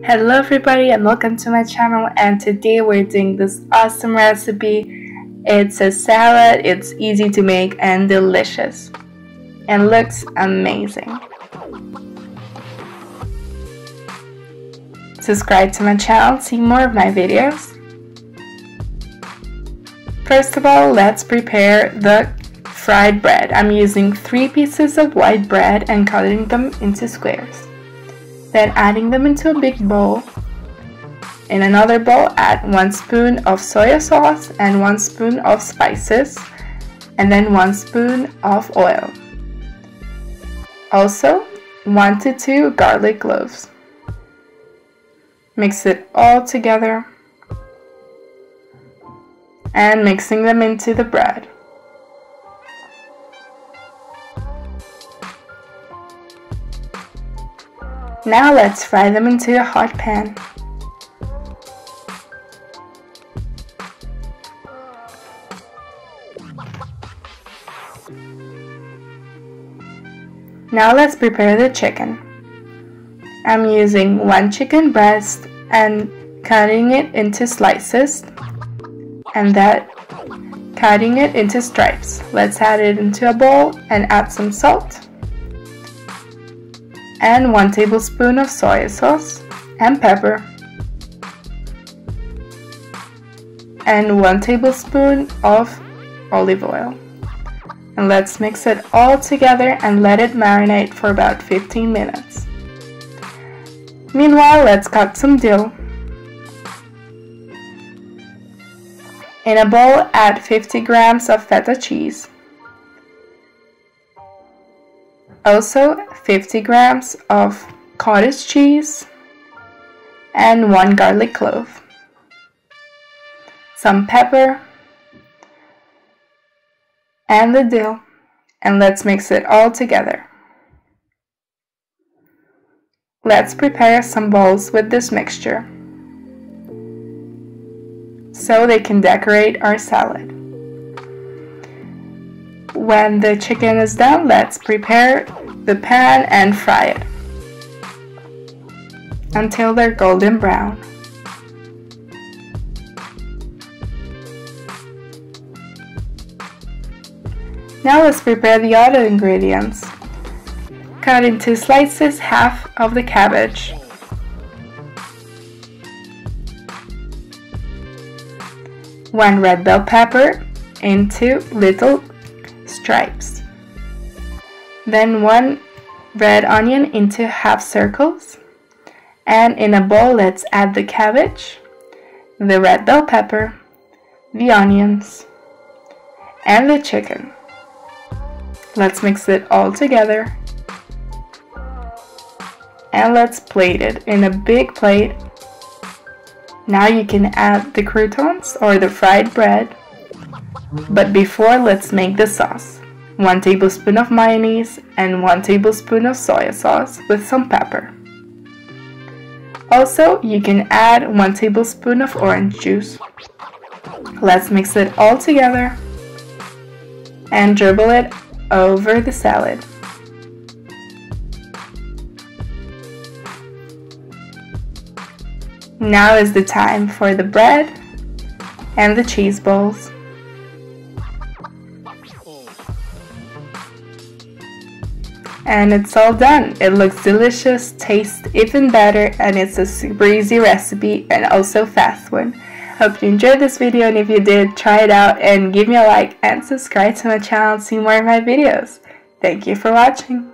Hello everybody and welcome to my channel, and today we're doing this awesome recipe. It's a salad, it's easy to make and delicious and looks amazing. Subscribe to my channel to see more of my videos. First of all, let's prepare the fried bread. I'm using 3 pieces of white bread and cutting them into squares. Then adding them into a big bowl. In another bowl, add 1 spoon of soy sauce and 1 spoon of spices, and then 1 spoon of oil. Also, 1 to 2 garlic cloves. Mix it all together and mixing them into the bread. Now let's fry them into a hot pan. Now let's prepare the chicken. I'm using 1 chicken breast and cutting it into slices, and cutting it into stripes. Let's add it into a bowl and add some salt and 1 tablespoon of soy sauce and pepper and 1 tablespoon of olive oil. And let's mix it all together and let it marinate for about 15 minutes. Meanwhile, let's cut some dill. In a bowl, add 50 grams of feta cheese. Also 50 grams of cottage cheese and 1 garlic clove, some pepper and the dill, and let's mix it all together. Let's prepare some bowls with this mixture so they can decorate our salad. When the chicken is done, let's prepare the pan and fry it until they're golden brown. Now let's prepare the other ingredients. Cut into slices half of the cabbage, one red bell pepper into little stripes, then 1 red onion into half circles, and in a bowl let's add the cabbage, the red bell pepper, the onions, and the chicken. Let's mix it all together and let's plate it in a big plate. Now you can add the croutons or the fried bread, but before, let's make the sauce. 1 tablespoon of mayonnaise and 1 tablespoon of soy sauce with some pepper. Also, you can add 1 tablespoon of orange juice. Let's mix it all together and dribble it over the salad. Now is the time for the bread and the cheese balls. And it's all done. It looks delicious, tastes even better, and it's a super easy recipe and also fast one. Hope you enjoyed this video, and if you did, try it out and give me a like and subscribe to my channel to see more of my videos. Thank you for watching.